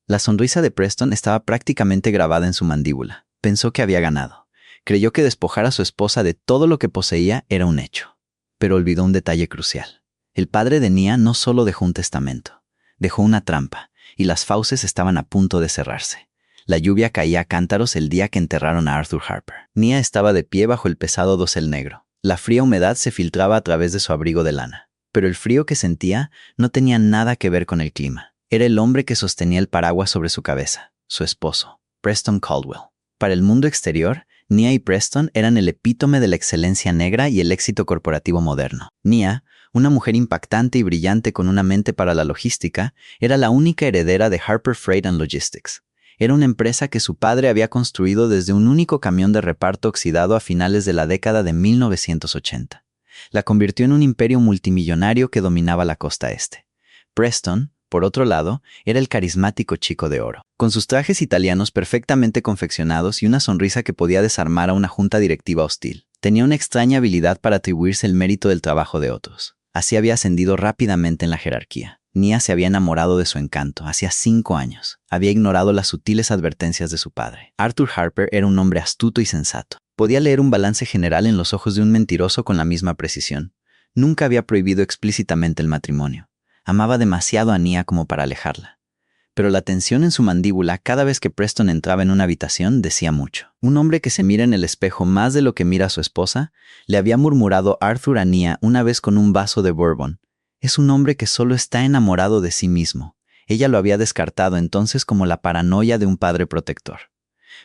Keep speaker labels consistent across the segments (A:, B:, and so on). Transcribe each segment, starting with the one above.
A: La sonrisa de Preston estaba prácticamente grabada en su mandíbula. Pensó que había ganado. Creyó que despojar a su esposa de todo lo que poseía era un hecho. Pero olvidó un detalle crucial. El padre de Nia no solo dejó un testamento, dejó una trampa, y las fauces estaban a punto de cerrarse. La lluvia caía a cántaros el día que enterraron a Arthur Harper. Nia estaba de pie bajo el pesado dosel negro. La fría humedad se filtraba a través de su abrigo de lana. Pero el frío que sentía no tenía nada que ver con el clima. Era el hombre que sostenía el paraguas sobre su cabeza, su esposo, Preston Caldwell. Para el mundo exterior, Nia y Preston eran el epítome de la excelencia negra y el éxito corporativo moderno. Nia, una mujer impactante y brillante con una mente para la logística, era la única heredera de Harper Freight and Logistics. Era una empresa que su padre había construido desde un único camión de reparto oxidado a finales de la década de 1980. La convirtió en un imperio multimillonario que dominaba la costa este. Preston, por otro lado, era el carismático chico de oro. Con sus trajes italianos perfectamente confeccionados y una sonrisa que podía desarmar a una junta directiva hostil. Tenía una extraña habilidad para atribuirse el mérito del trabajo de otros. Así había ascendido rápidamente en la jerarquía. Nia se había enamorado de su encanto hacía 5 años. Había ignorado las sutiles advertencias de su padre. Arthur Harper era un hombre astuto y sensato. Podía leer un balance general en los ojos de un mentiroso con la misma precisión. Nunca había prohibido explícitamente el matrimonio. Amaba demasiado a Nia como para alejarla. Pero la tensión en su mandíbula cada vez que Preston entraba en una habitación decía mucho. Un hombre que se mira en el espejo más de lo que mira a su esposa, le había murmurado Arthur a Nia una vez con un vaso de bourbon. Es un hombre que solo está enamorado de sí mismo. Ella lo había descartado entonces como la paranoia de un padre protector.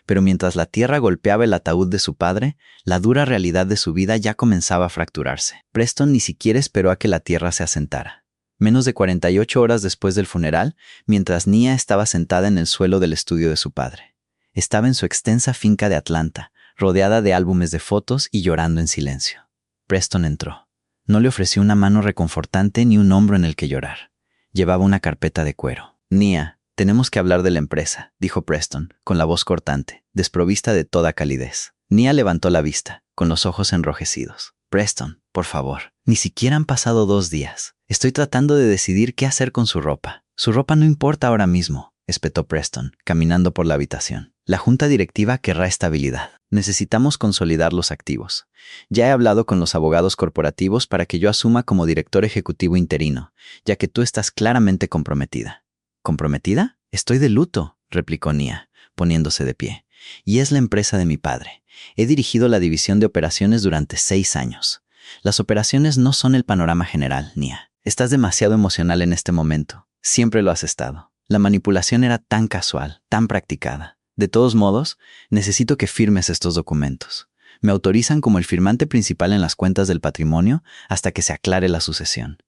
A: Pero mientras la tierra golpeaba el ataúd de su padre, la dura realidad de su vida ya comenzaba a fracturarse. Preston ni siquiera esperó a que la tierra se asentara. Menos de 48 horas después del funeral, mientras Nia estaba sentada en el suelo del estudio de su padre. Estaba en su extensa finca de Atlanta, rodeada de álbumes de fotos y llorando en silencio. Preston entró. No le ofreció una mano reconfortante ni un hombro en el que llorar. Llevaba una carpeta de cuero. Nia, tenemos que hablar de la empresa, dijo Preston, con la voz cortante, desprovista de toda calidez. Nia levantó la vista, con los ojos enrojecidos. Preston, por favor, ni siquiera han pasado 2 días. Estoy tratando de decidir qué hacer con su ropa. Su ropa no importa ahora mismo, espetó Preston, caminando por la habitación. La junta directiva querrá estabilidad. Necesitamos consolidar los activos. Ya he hablado con los abogados corporativos para que yo asuma como director ejecutivo interino, ya que tú estás claramente comprometida. ¿Comprometida? Estoy de luto, replicó Nia, poniéndose de pie. Y es la empresa de mi padre. He dirigido la división de operaciones durante 6 años. Las operaciones no son el panorama general, Nia. Estás demasiado emocional en este momento. Siempre lo has estado. La manipulación era tan casual, tan practicada. De todos modos, necesito que firmes estos documentos. Me autorizan como el firmante principal en las cuentas del patrimonio hasta que se aclare la sucesión.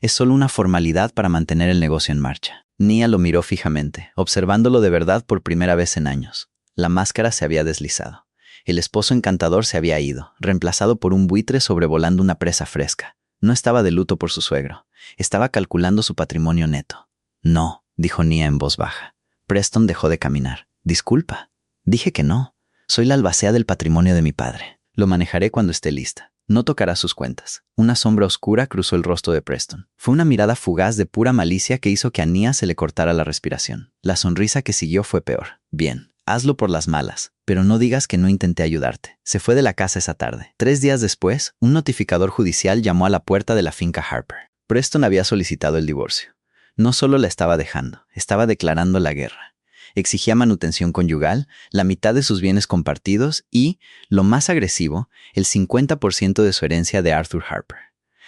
A: Es solo una formalidad para mantener el negocio en marcha. Nia lo miró fijamente, observándolo de verdad por primera vez en años. La máscara se había deslizado. El esposo encantador se había ido, reemplazado por un buitre sobrevolando una presa fresca. No estaba de luto por su suegro. Estaba calculando su patrimonio neto. No, dijo Nia en voz baja. Preston dejó de caminar. Disculpa. Dije que no. Soy la albacea del patrimonio de mi padre. Lo manejaré cuando esté lista. No tocará sus cuentas. Una sombra oscura cruzó el rostro de Preston. Fue una mirada fugaz de pura malicia que hizo que a Nia se le cortara la respiración. La sonrisa que siguió fue peor. Bien, hazlo por las malas, pero no digas que no intenté ayudarte. Se fue de la casa esa tarde. 3 días después, un notificador judicial llamó a la puerta de la finca Harper. Preston había solicitado el divorcio. No solo la estaba dejando, estaba declarando la guerra. Exigía manutención conyugal, la mitad de sus bienes compartidos y, lo más agresivo, el 50% de su herencia de Arthur Harper.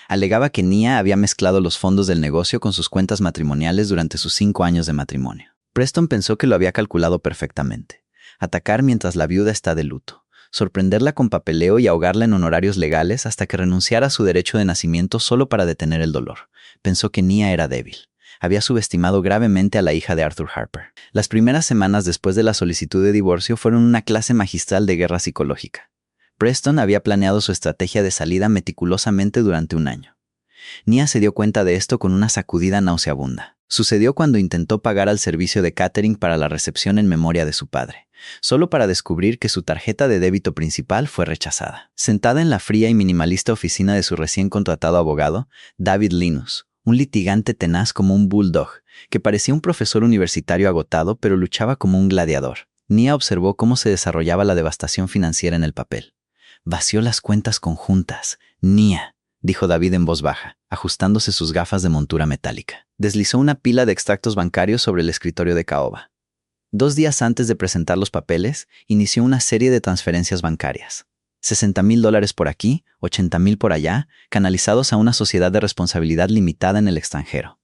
A: Alegaba que Nia había mezclado los fondos del negocio con sus cuentas matrimoniales durante sus 5 años de matrimonio. Preston pensó que lo había calculado perfectamente. Atacar mientras la viuda está de luto. Sorprenderla con papeleo y ahogarla en honorarios legales hasta que renunciara a su derecho de nacimiento solo para detener el dolor. Pensó que Nia era débil. Había subestimado gravemente a la hija de Arthur Harper. Las primeras semanas después de la solicitud de divorcio fueron una clase magistral de guerra psicológica. Preston había planeado su estrategia de salida meticulosamente durante 1 año. Nia se dio cuenta de esto con una sacudida nauseabunda. Sucedió cuando intentó pagar al servicio de catering para la recepción en memoria de su padre, solo para descubrir que su tarjeta de débito principal fue rechazada. Sentada en la fría y minimalista oficina de su recién contratado abogado, David Linus, un litigante tenaz como un bulldog, que parecía un profesor universitario agotado pero luchaba como un gladiador. Nia observó cómo se desarrollaba la devastación financiera en el papel. Vació las cuentas conjuntas. Nia, dijo David en voz baja, ajustándose sus gafas de montura metálica. Deslizó una pila de extractos bancarios sobre el escritorio de caoba. 2 días antes de presentar los papeles, inició una serie de transferencias bancarias. $60,000 por aquí, $80,000 por allá, canalizados a una sociedad de responsabilidad limitada en el extranjero.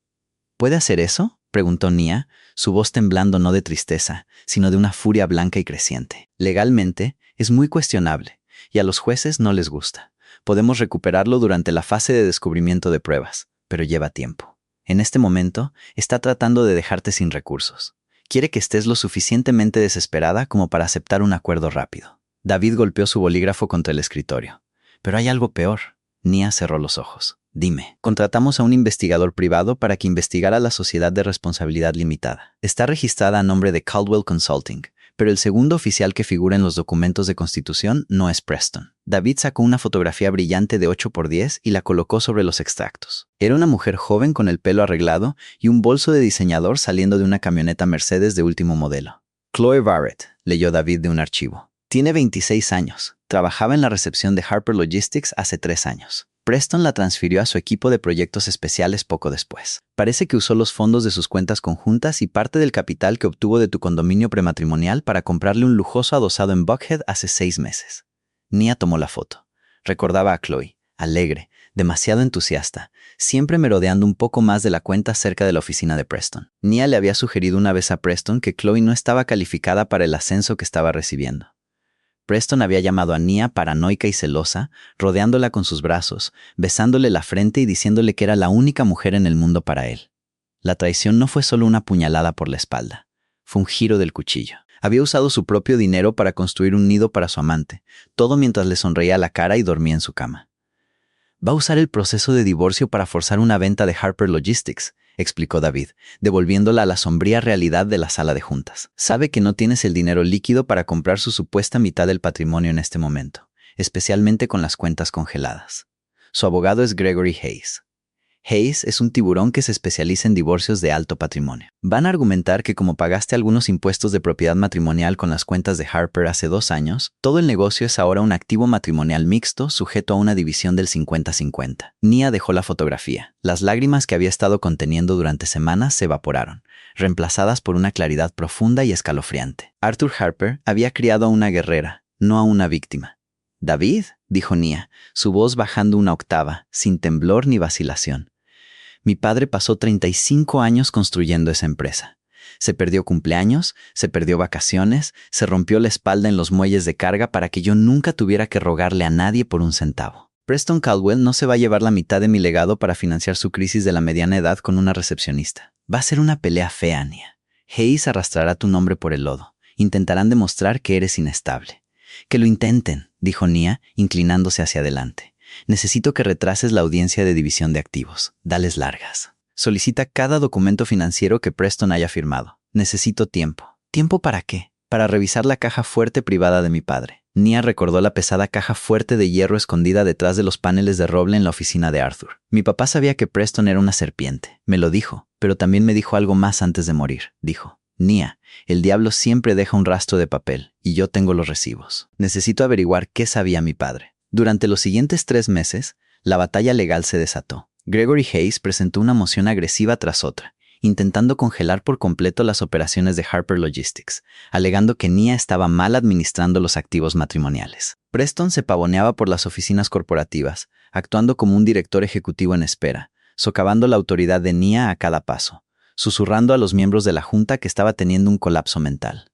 A: ¿Puede hacer eso?, preguntó Nia, su voz temblando no de tristeza, sino de una furia blanca y creciente. Legalmente, es muy cuestionable, y a los jueces no les gusta. Podemos recuperarlo durante la fase de descubrimiento de pruebas, pero lleva tiempo. En este momento, está tratando de dejarte sin recursos. Quiere que estés lo suficientemente desesperada como para aceptar un acuerdo rápido. David golpeó su bolígrafo contra el escritorio. Pero hay algo peor. Nia cerró los ojos. Dime. Contratamos a un investigador privado para que investigara la sociedad de responsabilidad limitada. Está registrada a nombre de Caldwell Consulting, pero el segundo oficial que figura en los documentos de constitución no es Preston. David sacó una fotografía brillante de 8x10 y la colocó sobre los extractos. Era una mujer joven con el pelo arreglado y un bolso de diseñador saliendo de una camioneta Mercedes de último modelo. Chloe Barrett, leyó David de un archivo. Tiene 26 años. Trabajaba en la recepción de Harper Logistics hace 3 años. Preston la transfirió a su equipo de proyectos especiales poco después. Parece que usó los fondos de sus cuentas conjuntas y parte del capital que obtuvo de tu condominio prematrimonial para comprarle un lujoso adosado en Buckhead hace 6 meses. Nia tomó la foto. Recordaba a Chloe, alegre, demasiado entusiasta, siempre merodeando un poco más de la cuenta cerca de la oficina de Preston. Nia le había sugerido una vez a Preston que Chloe no estaba calificada para el ascenso que estaba recibiendo. Preston había llamado a Nia paranoica y celosa, rodeándola con sus brazos, besándole la frente y diciéndole que era la única mujer en el mundo para él. La traición no fue solo una puñalada por la espalda, fue un giro del cuchillo. Había usado su propio dinero para construir un nido para su amante, todo mientras le sonreía la cara y dormía en su cama. Va a usar el proceso de divorcio para forzar una venta de Harper Logistics, explicó David, devolviéndola a la sombría realidad de la sala de juntas. Sabe que no tienes el dinero líquido para comprar su supuesta mitad del patrimonio en este momento, especialmente con las cuentas congeladas. Su abogado es Gregory Hayes. Hayes es un tiburón que se especializa en divorcios de alto patrimonio. Van a argumentar que como pagaste algunos impuestos de propiedad matrimonial con las cuentas de Harper hace 2 años, todo el negocio es ahora un activo matrimonial mixto sujeto a una división del 50-50. Nia dejó la fotografía. Las lágrimas que había estado conteniendo durante semanas se evaporaron, reemplazadas por una claridad profunda y escalofriante. Arthur Harper había criado a una guerrera, no a una víctima. «David», dijo Nia, su voz bajando una octava, sin temblor ni vacilación. «Mi padre pasó 35 años construyendo esa empresa. Se perdió cumpleaños, se perdió vacaciones, se rompió la espalda en los muelles de carga para que yo nunca tuviera que rogarle a nadie por un centavo. Preston Caldwell no se va a llevar la mitad de mi legado para financiar su crisis de la mediana edad con una recepcionista. Va a ser una pelea fea, Nia. Hayes arrastrará tu nombre por el lodo. Intentarán demostrar que eres inestable». «Que lo intenten», dijo Nia, inclinándose hacia adelante. «Necesito que retrases la audiencia de división de activos. Dales largas. Solicita cada documento financiero que Preston haya firmado. Necesito tiempo». «¿Tiempo para qué?» «Para revisar la caja fuerte privada de mi padre». Nia recordó la pesada caja fuerte de hierro escondida detrás de los paneles de roble en la oficina de Arthur. «Mi papá sabía que Preston era una serpiente. Me lo dijo, pero también me dijo algo más antes de morir», dijo. «Nia, el diablo siempre deja un rastro de papel, y yo tengo los recibos. Necesito averiguar qué sabía mi padre». Durante los siguientes 3 meses, la batalla legal se desató. Gregory Hayes presentó una moción agresiva tras otra, intentando congelar por completo las operaciones de Harper Logistics, alegando que Nia estaba mal administrando los activos matrimoniales. Preston se pavoneaba por las oficinas corporativas, actuando como un director ejecutivo en espera, socavando la autoridad de Nia a cada paso, susurrando a los miembros de la junta que estaba teniendo un colapso mental.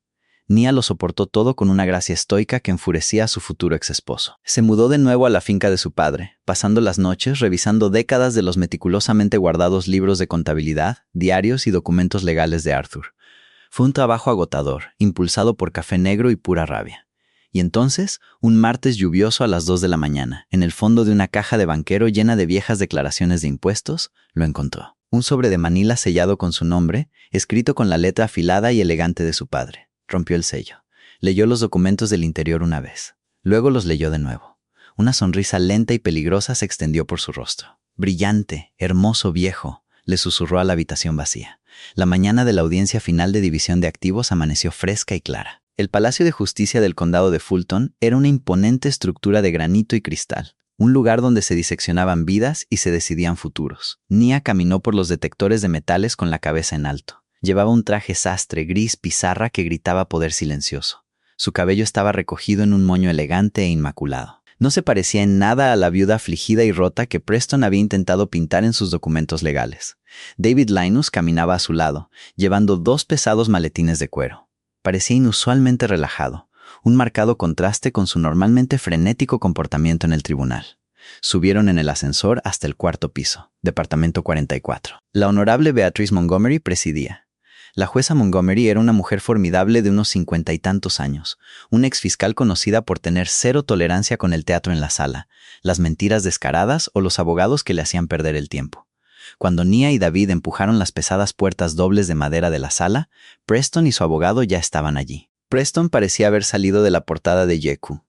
A: Nia lo soportó todo con una gracia estoica que enfurecía a su futuro exesposo. Se mudó de nuevo a la finca de su padre, pasando las noches revisando décadas de los meticulosamente guardados libros de contabilidad, diarios y documentos legales de Arthur. Fue un trabajo agotador, impulsado por café negro y pura rabia. Y entonces, un martes lluvioso a las 2 de la mañana, en el fondo de una caja de banquero llena de viejas declaraciones de impuestos, lo encontró. Un sobre de manila sellado con su nombre, escrito con la letra afilada y elegante de su padre. Rompió el sello. Leyó los documentos del interior una vez. Luego los leyó de nuevo. Una sonrisa lenta y peligrosa se extendió por su rostro. Brillante, hermoso viejo, le susurró a la habitación vacía. La mañana de la audiencia final de división de activos amaneció fresca y clara. El Palacio de Justicia del Condado de Fulton era una imponente estructura de granito y cristal, un lugar donde se diseccionaban vidas y se decidían futuros. Nia caminó por los detectores de metales con la cabeza en alto. Llevaba un traje sastre gris pizarra que gritaba poder silencioso. Su cabello estaba recogido en un moño elegante e inmaculado. No se parecía en nada a la viuda afligida y rota que Preston había intentado pintar en sus documentos legales. David Linus caminaba a su lado, llevando 2 pesados maletines de cuero. Parecía inusualmente relajado, un marcado contraste con su normalmente frenético comportamiento en el tribunal. Subieron en el ascensor hasta el 4º piso, departamento 44. La honorable Beatrice Montgomery presidía. La jueza Montgomery era una mujer formidable de unos 50 y tantos años, una exfiscal conocida por tener 0 tolerancia con el teatro en la sala, las mentiras descaradas o los abogados que le hacían perder el tiempo. Cuando Nia y David empujaron las pesadas puertas dobles de madera de la sala, Preston y su abogado ya estaban allí. Preston parecía haber salido de la portada de Jekyll.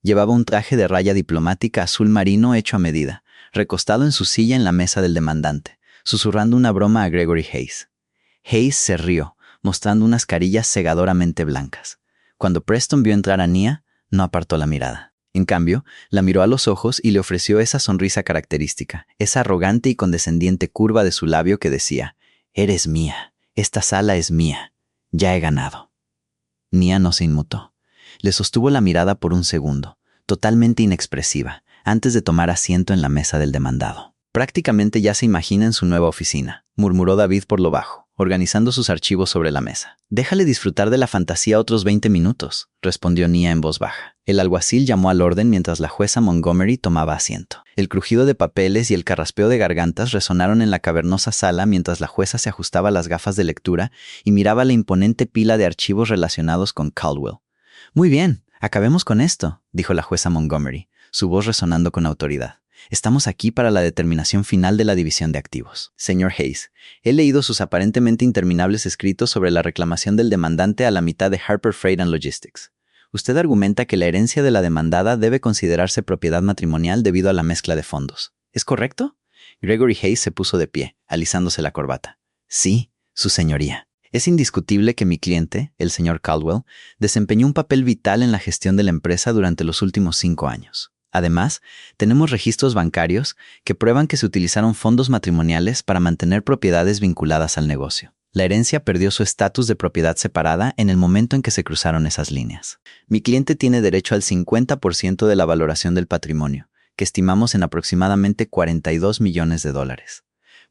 A: Llevaba un traje de raya diplomática azul marino hecho a medida, recostado en su silla en la mesa del demandante, susurrando una broma a Gregory Hayes. Hayes se rió, mostrando unas carillas cegadoramente blancas. Cuando Preston vio entrar a Nia, no apartó la mirada. En cambio, la miró a los ojos y le ofreció esa sonrisa característica, esa arrogante y condescendiente curva de su labio que decía: «Eres mía, esta sala es mía, ya he ganado». Nia no se inmutó. Le sostuvo la mirada por un segundo, totalmente inexpresiva, antes de tomar asiento en la mesa del demandado. «Prácticamente ya se imagina en su nueva oficina», murmuró David por lo bajo, organizando sus archivos sobre la mesa. «Déjale disfrutar de la fantasía otros 20 minutos», respondió Nia en voz baja. El alguacil llamó al orden mientras la jueza Montgomery tomaba asiento. El crujido de papeles y el carraspeo de gargantas resonaron en la cavernosa sala mientras la jueza se ajustaba las gafas de lectura y miraba la imponente pila de archivos relacionados con Caldwell. «Muy bien, acabemos con esto», dijo la jueza Montgomery, su voz resonando con autoridad. «Estamos aquí para la determinación final de la división de activos. Señor Hayes, he leído sus aparentemente interminables escritos sobre la reclamación del demandante a la mitad de Harper Freight and Logistics. Usted argumenta que la herencia de la demandada debe considerarse propiedad matrimonial debido a la mezcla de fondos. ¿Es correcto?» Gregory Hayes se puso de pie, alisándose la corbata. «Sí, su señoría. Es indiscutible que mi cliente, el señor Caldwell, desempeñó un papel vital en la gestión de la empresa durante los últimos 5 años. Además, tenemos registros bancarios que prueban que se utilizaron fondos matrimoniales para mantener propiedades vinculadas al negocio. La herencia perdió su estatus de propiedad separada en el momento en que se cruzaron esas líneas. Mi cliente tiene derecho al 50% de la valoración del patrimonio, que estimamos en aproximadamente $42 millones.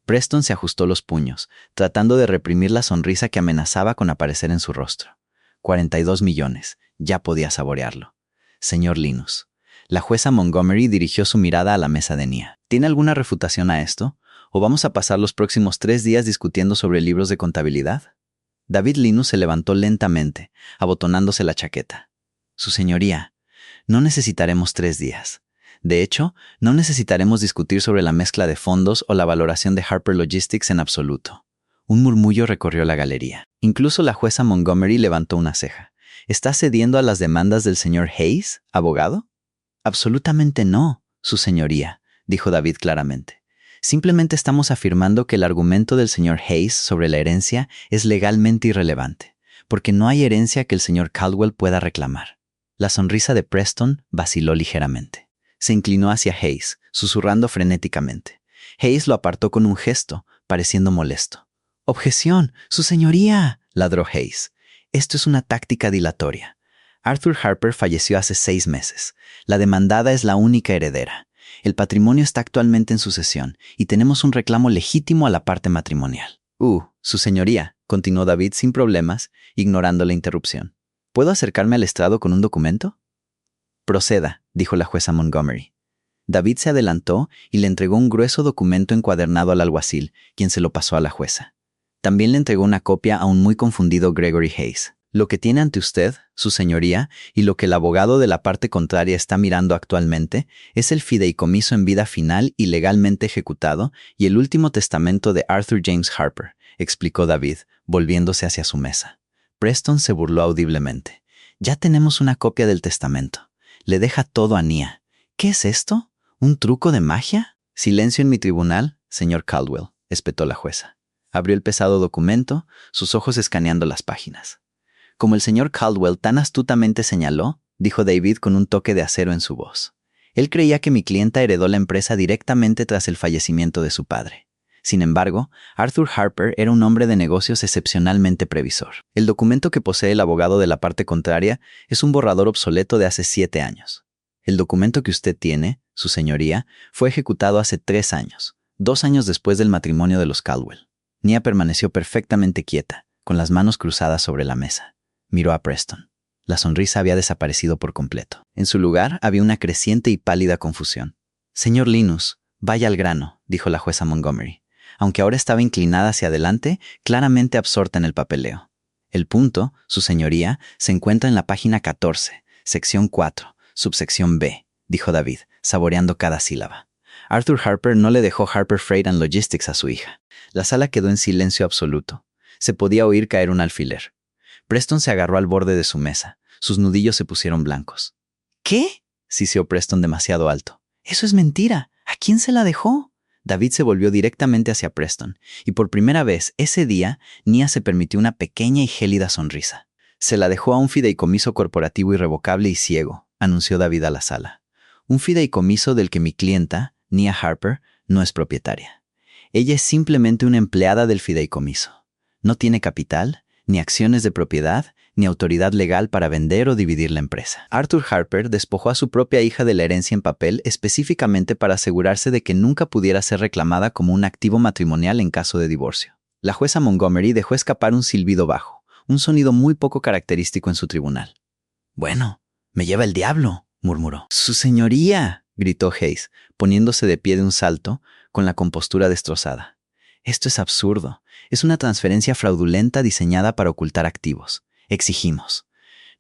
A: Preston se ajustó los puños, tratando de reprimir la sonrisa que amenazaba con aparecer en su rostro. 42 millones, ya podía saborearlo. Señor Linus. La jueza Montgomery dirigió su mirada a la mesa de Nia. ¿Tiene alguna refutación a esto? ¿O vamos a pasar los próximos 3 días discutiendo sobre libros de contabilidad? David Linus se levantó lentamente, abotonándose la chaqueta. Su señoría, no necesitaremos 3 días. De hecho, no necesitaremos discutir sobre la mezcla de fondos o la valoración de Harper Logistics en absoluto. Un murmullo recorrió la galería. Incluso la jueza Montgomery levantó una ceja. ¿Está cediendo a las demandas del señor Hayes, abogado? Absolutamente no, su señoría, dijo David claramente. Simplemente estamos afirmando que el argumento del señor Hayes sobre la herencia es legalmente irrelevante, porque no hay herencia que el señor Caldwell pueda reclamar. La sonrisa de Preston vaciló ligeramente. Se inclinó hacia Hayes, susurrando frenéticamente. Hayes lo apartó con un gesto, pareciendo molesto. «¡Objeción, su señoría!», ladró Hayes. «Esto es una táctica dilatoria. Arthur Harper falleció hace 6 meses. La demandada es la única heredera. El patrimonio está actualmente en sucesión y tenemos un reclamo legítimo a la parte matrimonial». Su señoría», continuó David sin problemas, ignorando la interrupción. «¿Puedo acercarme al estrado con un documento?» «Proceda», dijo la jueza Montgomery. David se adelantó y le entregó un grueso documento encuadernado al alguacil, quien se lo pasó a la jueza. También le entregó una copia a un muy confundido Gregory Hayes. «Lo que tiene ante usted, su señoría, y lo que el abogado de la parte contraria está mirando actualmente, es el fideicomiso en vida final y legalmente ejecutado y el último testamento de Arthur James Harper», explicó David, volviéndose hacia su mesa. Preston se burló audiblemente. «Ya tenemos una copia del testamento. Le deja todo a Nia. ¿Qué es esto? ¿Un truco de magia?». Silencio en mi tribunal, señor Caldwell, espetó la jueza. Abrió el pesado documento, sus ojos escaneando las páginas. Como el señor Caldwell tan astutamente señaló, dijo David con un toque de acero en su voz. Él creía que mi clienta heredó la empresa directamente tras el fallecimiento de su padre. Sin embargo, Arthur Harper era un hombre de negocios excepcionalmente previsor. El documento que posee el abogado de la parte contraria es un borrador obsoleto de hace 7 años. El documento que usted tiene, su señoría, fue ejecutado hace 3 años, 2 años después del matrimonio de los Caldwell. Nia permaneció perfectamente quieta, con las manos cruzadas sobre la mesa. Miró a Preston. La sonrisa había desaparecido por completo. En su lugar había una creciente y pálida confusión. Señor Linus, vaya al grano, dijo la jueza Montgomery, aunque ahora estaba inclinada hacia adelante, claramente absorta en el papeleo. El punto, su señoría, se encuentra en la página 14, sección 4, subsección B, dijo David, saboreando cada sílaba. Arthur Harper no le dejó Harper Freight and Logistics a su hija. La sala quedó en silencio absoluto. Se podía oír caer un alfiler. Preston se agarró al borde de su mesa. Sus nudillos se pusieron blancos. ¿Qué? Siseó Preston demasiado alto. Eso es mentira. ¿A quién se la dejó? David se volvió directamente hacia Preston, y por primera vez ese día, Nia se permitió una pequeña y gélida sonrisa. Se la dejó a un fideicomiso corporativo irrevocable y ciego, anunció David a la sala. Un fideicomiso del que mi clienta, Nia Harper, no es propietaria. Ella es simplemente una empleada del fideicomiso. No tiene capital, ni acciones de propiedad, ni autoridad legal para vender o dividir la empresa. Arthur Harper despojó a su propia hija de la herencia en papel específicamente para asegurarse de que nunca pudiera ser reclamada como un activo matrimonial en caso de divorcio. La jueza Montgomery dejó escapar un silbido bajo, un sonido muy poco característico en su tribunal. «Bueno, me lleva el diablo», murmuró. «Su señoría», gritó Hayes, poniéndose de pie de un salto, con la compostura destrozada. «Esto es absurdo. Es una transferencia fraudulenta diseñada para ocultar activos. Exigimos».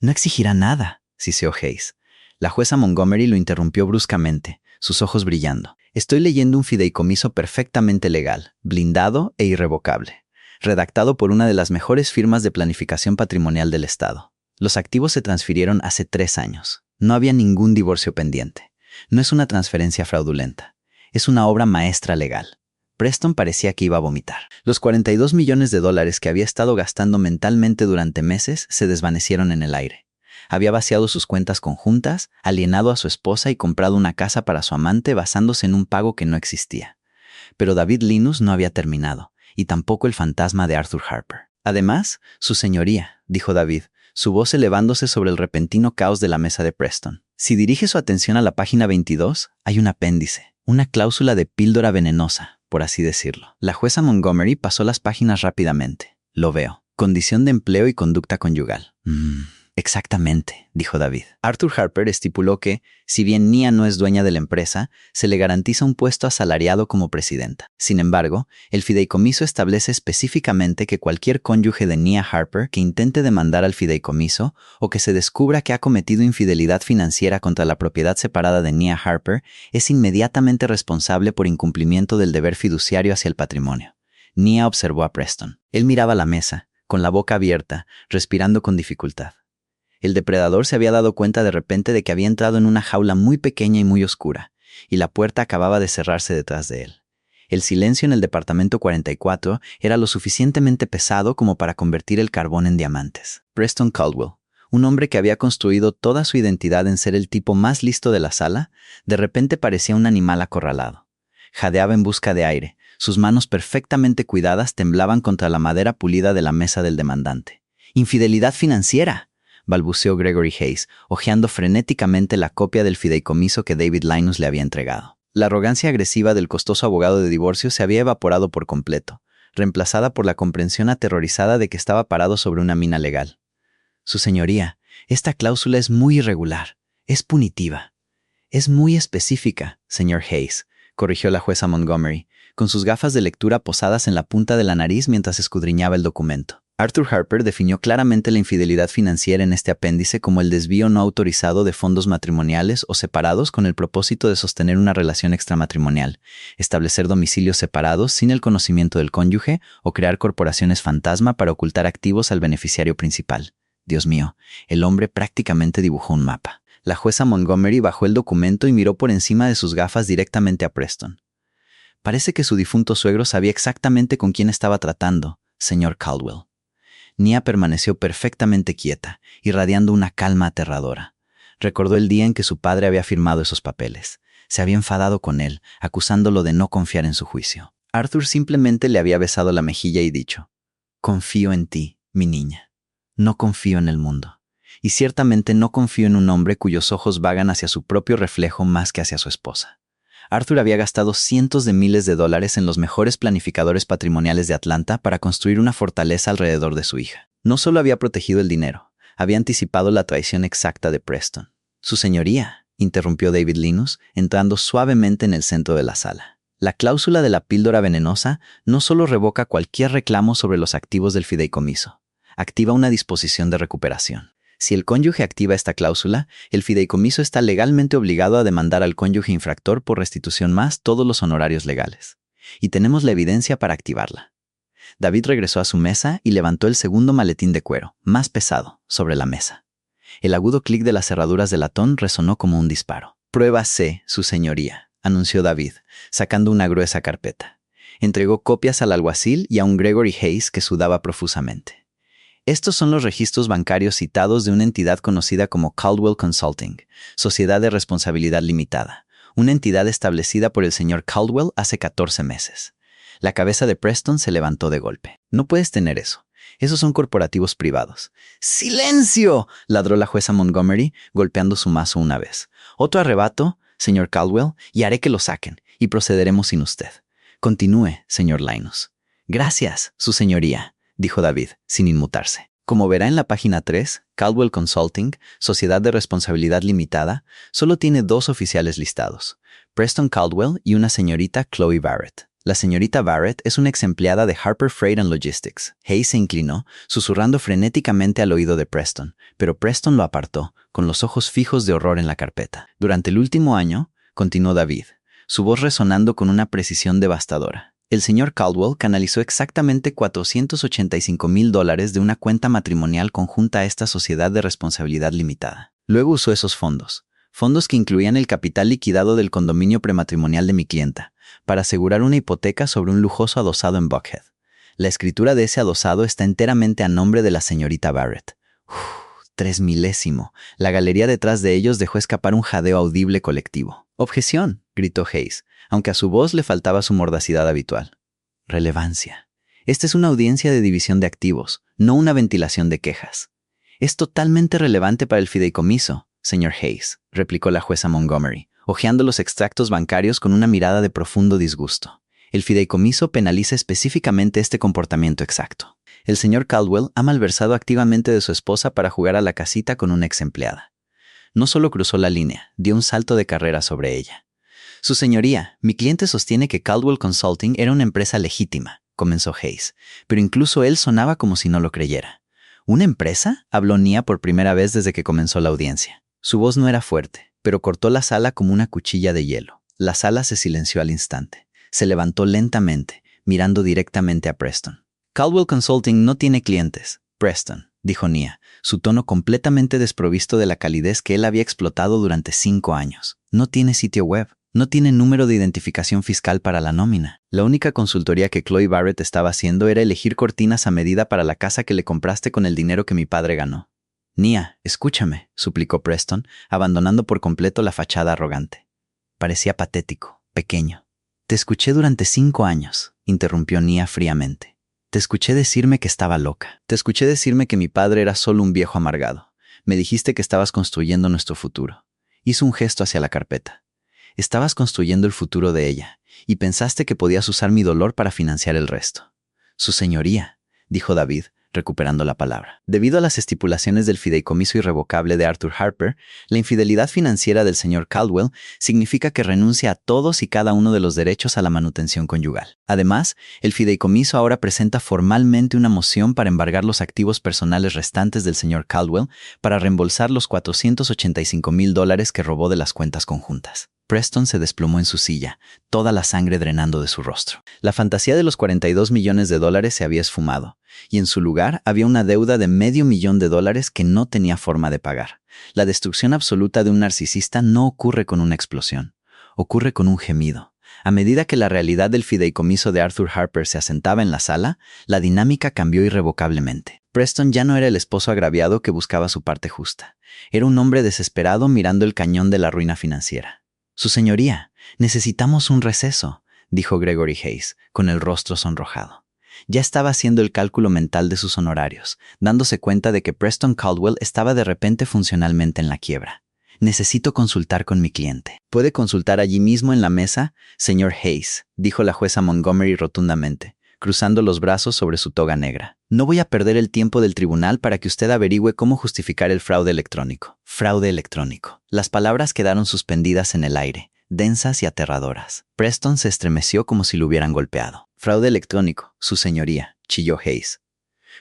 A: «No exigirá nada», siseó Hayes. La jueza Montgomery lo interrumpió bruscamente, sus ojos brillando. «Estoy leyendo un fideicomiso perfectamente legal, blindado e irrevocable, redactado por una de las mejores firmas de planificación patrimonial del Estado. Los activos se transfirieron hace 3 años. No había ningún divorcio pendiente. No es una transferencia fraudulenta. Es una obra maestra legal». Preston parecía que iba a vomitar. Los $42 millones que había estado gastando mentalmente durante meses se desvanecieron en el aire. Había vaciado sus cuentas conjuntas, alienado a su esposa y comprado una casa para su amante basándose en un pago que no existía. Pero David Linus no había terminado, y tampoco el fantasma de Arthur Harper. «Además, su señoría», dijo David, su voz elevándose sobre el repentino caos de la mesa de Preston. «Si dirige su atención a la página 22, hay un apéndice, una cláusula de píldora venenosa, por así decirlo». La jueza Montgomery pasó las páginas rápidamente. «Lo veo. Condición de empleo y conducta conyugal». Exactamente», dijo David. Arthur Harper estipuló que, si bien Nia no es dueña de la empresa, se le garantiza un puesto asalariado como presidenta. Sin embargo, el fideicomiso establece específicamente que cualquier cónyuge de Nia Harper que intente demandar al fideicomiso o que se descubra que ha cometido infidelidad financiera contra la propiedad separada de Nia Harper es inmediatamente responsable por incumplimiento del deber fiduciario hacia el patrimonio. Nia observó a Preston. Él miraba la mesa, con la boca abierta, respirando con dificultad. El depredador se había dado cuenta de repente de que había entrado en una jaula muy pequeña y muy oscura, y la puerta acababa de cerrarse detrás de él. El silencio en el departamento 44 era lo suficientemente pesado como para convertir el carbón en diamantes. Preston Caldwell, un hombre que había construido toda su identidad en ser el tipo más listo de la sala, de repente parecía un animal acorralado. Jadeaba en busca de aire, sus manos perfectamente cuidadas temblaban contra la madera pulida de la mesa del demandante. «¡Infidelidad financiera!», balbuceó Gregory Hayes, hojeando frenéticamente la copia del fideicomiso que David Linus le había entregado. La arrogancia agresiva del costoso abogado de divorcio se había evaporado por completo, reemplazada por la comprensión aterrorizada de que estaba parado sobre una mina legal. «Su señoría, esta cláusula es muy irregular, es punitiva. Es muy específica, señor Hayes», corrigió la jueza Montgomery, con sus gafas de lectura posadas en la punta de la nariz mientras escudriñaba el documento. Arthur Harper definió claramente la infidelidad financiera en este apéndice como el desvío no autorizado de fondos matrimoniales o separados con el propósito de sostener una relación extramatrimonial, establecer domicilios separados sin el conocimiento del cónyuge o crear corporaciones fantasma para ocultar activos al beneficiario principal. Dios mío, el hombre prácticamente dibujó un mapa. La jueza Montgomery bajó el documento y miró por encima de sus gafas directamente a Preston. Parece que su difunto suegro sabía exactamente con quién estaba tratando, señor Caldwell. Nia permaneció perfectamente quieta, irradiando una calma aterradora. Recordó el día en que su padre había firmado esos papeles. Se había enfadado con él, acusándolo de no confiar en su juicio. Arthur simplemente le había besado la mejilla y dicho: «Confío en ti, mi niña. No confío en el mundo. Y ciertamente no confío en un hombre cuyos ojos vagan hacia su propio reflejo más que hacia su esposa». Arthur había gastado cientos de miles de dólares en los mejores planificadores patrimoniales de Atlanta para construir una fortaleza alrededor de su hija. No solo había protegido el dinero, había anticipado la traición exacta de Preston. «Su señoría», interrumpió David Linus, entrando suavemente en el centro de la sala. «La cláusula de la píldora venenosa no solo revoca cualquier reclamo sobre los activos del fideicomiso, activa una disposición de recuperación. Si el cónyuge activa esta cláusula, el fideicomiso está legalmente obligado a demandar al cónyuge infractor por restitución más todos los honorarios legales. Y tenemos la evidencia para activarla». David regresó a su mesa y levantó el segundo maletín de cuero, más pesado, sobre la mesa. El agudo clic de las cerraduras de latón resonó como un disparo. «Prueba C, su señoría», anunció David, sacando una gruesa carpeta. Entregó copias al alguacil y a un Gregory Hayes que sudaba profusamente. «Estos son los registros bancarios citados de una entidad conocida como Caldwell Consulting, Sociedad de Responsabilidad Limitada, una entidad establecida por el señor Caldwell hace 14 meses. La cabeza de Preston se levantó de golpe. «No puedes tener eso. Esos son corporativos privados». «¡Silencio!», ladró la jueza Montgomery, golpeando su mazo una vez. «Otro arrebato, señor Caldwell, y haré que lo saquen, y procederemos sin usted. Continúe, señor Linus». «Gracias, su señoría», dijo David, sin inmutarse. Como verá en la página 3, Caldwell Consulting, Sociedad de Responsabilidad Limitada, solo tiene 2 oficiales listados, Preston Caldwell y una señorita Chloe Barrett. La señorita Barrett es una ex empleada de Harper Freight and Logistics. Hayes se inclinó, susurrando frenéticamente al oído de Preston, pero Preston lo apartó, con los ojos fijos de horror en la carpeta. «Durante el último año», continuó David, su voz resonando con una precisión devastadora, «el señor Caldwell canalizó exactamente $485,000 de una cuenta matrimonial conjunta a esta sociedad de responsabilidad limitada. Luego usó esos fondos que incluían el capital liquidado del condominio prematrimonial de mi clienta, para asegurar una hipoteca sobre un lujoso adosado en Buckhead. La escritura de ese adosado está enteramente a nombre de la señorita Barrett». «3 milésimo». La galería detrás de ellos dejó escapar un jadeo audible colectivo. «Objeción», gritó Hayes, aunque a su voz le faltaba su mordacidad habitual. «Relevancia. Esta es una audiencia de división de activos, no una ventilación de quejas». «Es totalmente relevante para el fideicomiso, señor Hayes», replicó la jueza Montgomery, hojeando los extractos bancarios con una mirada de profundo disgusto. «El fideicomiso penaliza específicamente este comportamiento exacto. El señor Caldwell ha malversado activamente de su esposa para jugar a la casita con una ex empleada. No solo cruzó la línea, dio un salto de carrera sobre ella». «Su señoría, mi cliente sostiene que Caldwell Consulting era una empresa legítima», comenzó Hayes, pero incluso él sonaba como si no lo creyera. «¿Una empresa?», habló Nia por primera vez desde que comenzó la audiencia. Su voz no era fuerte, pero cortó la sala como una cuchilla de hielo. La sala se silenció al instante. Se levantó lentamente, mirando directamente a Preston. «Caldwell Consulting no tiene clientes, Preston», dijo Nia, su tono completamente desprovisto de la calidez que él había explotado durante 5 años. «No tiene sitio web. No tiene número de identificación fiscal para la nómina. La única consultoría que Chloe Barrett estaba haciendo era elegir cortinas a medida para la casa que le compraste con el dinero que mi padre ganó». «Nia, escúchame», suplicó Preston, abandonando por completo la fachada arrogante. Parecía patético, pequeño. «Te escuché durante 5 años», interrumpió Nia fríamente. «Te escuché decirme que estaba loca. Te escuché decirme que mi padre era solo un viejo amargado. Me dijiste que estabas construyendo nuestro futuro». Hizo un gesto hacia la carpeta. «Estabas construyendo el futuro de ella, y pensaste que podías usar mi dolor para financiar el resto». «Su señoría», dijo David, recuperando la palabra. «Debido a las estipulaciones del fideicomiso irrevocable de Arthur Harper, la infidelidad financiera del señor Caldwell significa que renuncia a todos y cada uno de los derechos a la manutención conyugal. Además, el fideicomiso ahora presenta formalmente una moción para embargar los activos personales restantes del señor Caldwell para reembolsar los $485,000 que robó de las cuentas conjuntas». Preston se desplomó en su silla, toda la sangre drenando de su rostro. La fantasía de los $42 millones se había esfumado, y en su lugar había una deuda de $500,000 que no tenía forma de pagar. La destrucción absoluta de un narcisista no ocurre con una explosión, ocurre con un gemido, A medida que la realidad del fideicomiso de Arthur Harper se asentaba en la sala, la dinámica cambió irrevocablemente. Preston ya no era el esposo agraviado que buscaba su parte justa. Era un hombre desesperado mirando el cañón de la ruina financiera. «Su señoría, necesitamos un receso», dijo Gregory Hayes, con el rostro sonrojado. Ya estaba haciendo el cálculo mental de sus honorarios, dándose cuenta de que Preston Caldwell estaba de repente funcionalmente en la quiebra. «Necesito consultar con mi cliente». «Puede consultar allí mismo en la mesa, señor Hayes», dijo la jueza Montgomery rotundamente, cruzando los brazos sobre su toga negra. «No voy a perder el tiempo del tribunal para que usted averigüe cómo justificar el fraude electrónico». Fraude electrónico. Las palabras quedaron suspendidas en el aire, densas y aterradoras. Preston se estremeció como si lo hubieran golpeado. «Fraude electrónico, su señoría», chilló Hayes.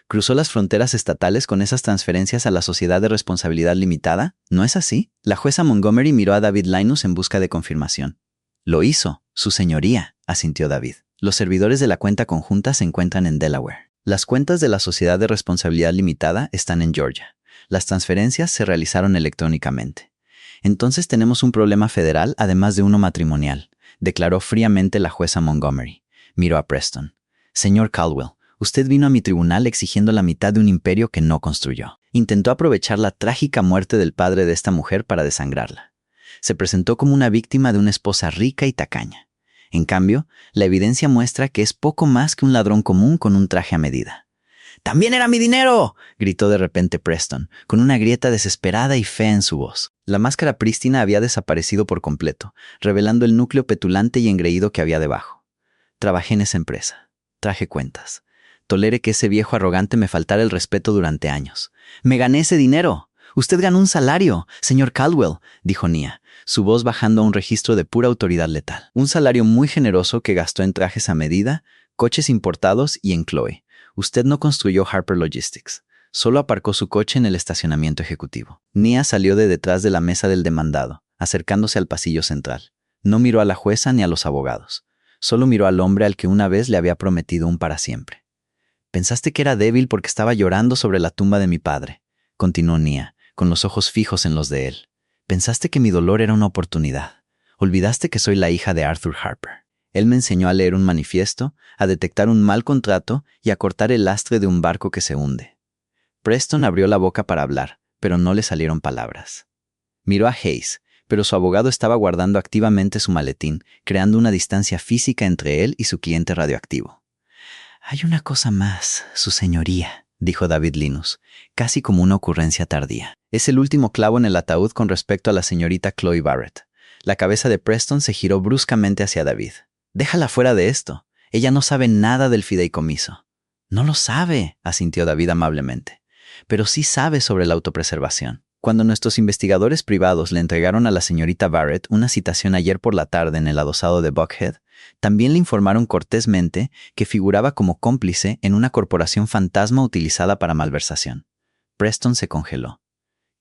A: ¿Cruzó las fronteras estatales con esas transferencias a la Sociedad de Responsabilidad Limitada? ¿No es así? La jueza Montgomery miró a David Linus en busca de confirmación. «Lo hizo, su señoría», asintió David. «Los servidores de la cuenta conjunta se encuentran en Delaware. Las cuentas de la Sociedad de Responsabilidad Limitada están en Georgia. Las transferencias se realizaron electrónicamente. Entonces tenemos un problema federal además de uno matrimonial», declaró fríamente la jueza Montgomery. Miró a Preston. «Señor Caldwell, usted vino a mi tribunal exigiendo la mitad de un imperio que no construyó. Intentó aprovechar la trágica muerte del padre de esta mujer para desangrarla. Se presentó como una víctima de una esposa rica y tacaña. En cambio, la evidencia muestra que es poco más que un ladrón común con un traje a medida». «¡También era mi dinero!», gritó de repente Preston, con una grieta desesperada y fea en su voz. La máscara prístina había desaparecido por completo, revelando el núcleo petulante y engreído que había debajo. «Trabajé en esa empresa. Traje cuentas. Tolere que ese viejo arrogante me faltara el respeto durante años. ¡Me gané ese dinero! Usted ganó un salario, señor Caldwell», dijo Nia, su voz bajando a un registro de pura autoridad letal. «Un salario muy generoso que gastó en trajes a medida, coches importados y en Chloe. Usted no construyó Harper Logistics. Solo aparcó su coche en el estacionamiento ejecutivo». Nia salió de detrás de la mesa del demandado, acercándose al pasillo central. No miró a la jueza ni a los abogados. Solo miró al hombre al que una vez le había prometido un para siempre. «Pensaste que era débil porque estaba llorando sobre la tumba de mi padre», continuó Nia, con los ojos fijos en los de él. «Pensaste que mi dolor era una oportunidad. Olvidaste que soy la hija de Arthur Harper». Él me enseñó a leer un manifiesto, a detectar un mal contrato y a cortar el lastre de un barco que se hunde. Preston abrió la boca para hablar, pero no le salieron palabras. Miró a Hayes, pero su abogado estaba guardando activamente su maletín, creando una distancia física entre él y su cliente radioactivo. «Hay una cosa más, su señoría», dijo David Linus, casi como una ocurrencia tardía. «Es el último clavo en el ataúd con respecto a la señorita Chloe Barrett». La cabeza de Preston se giró bruscamente hacia David. «Déjala fuera de esto. Ella no sabe nada del fideicomiso». «No lo sabe», asintió David amablemente. «Pero sí sabe sobre la autopreservación. Cuando nuestros investigadores privados le entregaron a la señorita Barrett una citación ayer por la tarde en el adosado de Buckhead, también le informaron cortésmente que figuraba como cómplice en una corporación fantasma utilizada para malversación». Preston se congeló.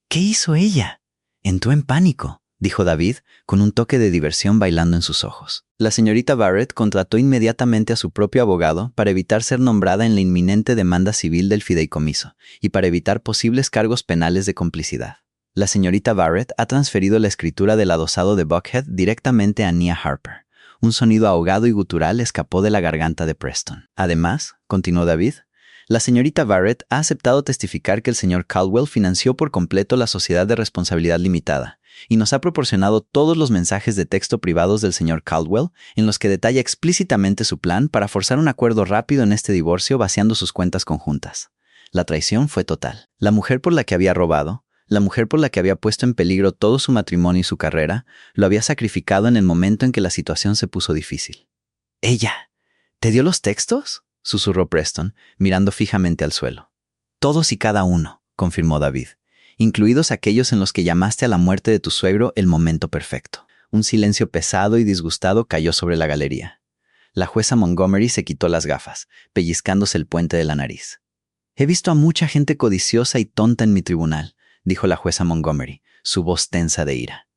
A: «¿Qué hizo ella?» «Entró en pánico», dijo David, con un toque de diversión bailando en sus ojos. La señorita Barrett contrató inmediatamente a su propio abogado para evitar ser nombrada en la inminente demanda civil del fideicomiso y para evitar posibles cargos penales de complicidad. La señorita Barrett ha transferido la escritura del adosado de Buckhead directamente a Nia Harper. Un sonido ahogado y gutural escapó de la garganta de Preston. «Además», continuó David, «la señorita Barrett ha aceptado testificar que el señor Caldwell financió por completo la Sociedad de Responsabilidad Limitada y nos ha proporcionado todos los mensajes de texto privados del señor Caldwell en los que detalla explícitamente su plan para forzar un acuerdo rápido en este divorcio vaciando sus cuentas conjuntas. La traición fue total. La mujer por la que había robado, la mujer por la que había puesto en peligro todo su matrimonio y su carrera, lo había sacrificado en el momento en que la situación se puso difícil». «¿Ella te dio los textos?», susurró Preston, mirando fijamente al suelo. «Todos y cada uno», confirmó David, «incluidos aquellos en los que llamaste a la muerte de tu suegro el momento perfecto». Un silencio pesado y disgustado cayó sobre la galería. La jueza Montgomery se quitó las gafas, pellizcándose el puente de la nariz. «He visto a mucha gente codiciosa y tonta en mi tribunal», dijo la jueza Montgomery, su voz tensa de ira.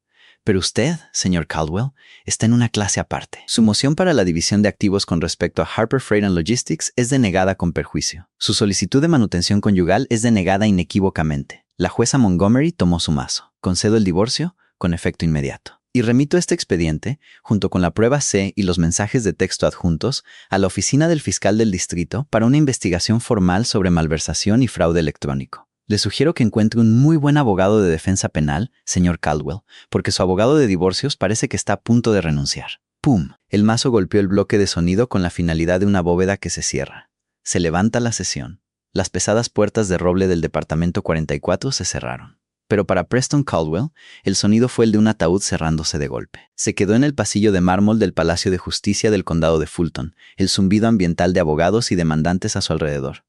A: «Pero usted, señor Caldwell, está en una clase aparte. Su moción para la división de activos con respecto a Harper Freight and Logistics es denegada con perjuicio. Su solicitud de manutención conyugal es denegada inequívocamente». La jueza Montgomery tomó su mazo. «Concedo el divorcio con efecto inmediato». y remito este expediente, junto con la prueba C y los mensajes de texto adjuntos, a la oficina del fiscal del distrito para una investigación formal sobre malversación y fraude electrónico. Le sugiero que encuentre un muy buen abogado de defensa penal, señor Caldwell, porque su abogado de divorcios parece que está a punto de renunciar. ¡Pum! El mazo golpeó el bloque de sonido con la finalidad de una bóveda que se cierra. Se levanta la sesión. Las pesadas puertas de roble del departamento 44 se cerraron. Pero para Preston Caldwell, el sonido fue el de un ataúd cerrándose de golpe. Se quedó en el pasillo de mármol del Palacio de Justicia del Condado de Fulton, el zumbido ambiental de abogados y demandantes a su alrededor.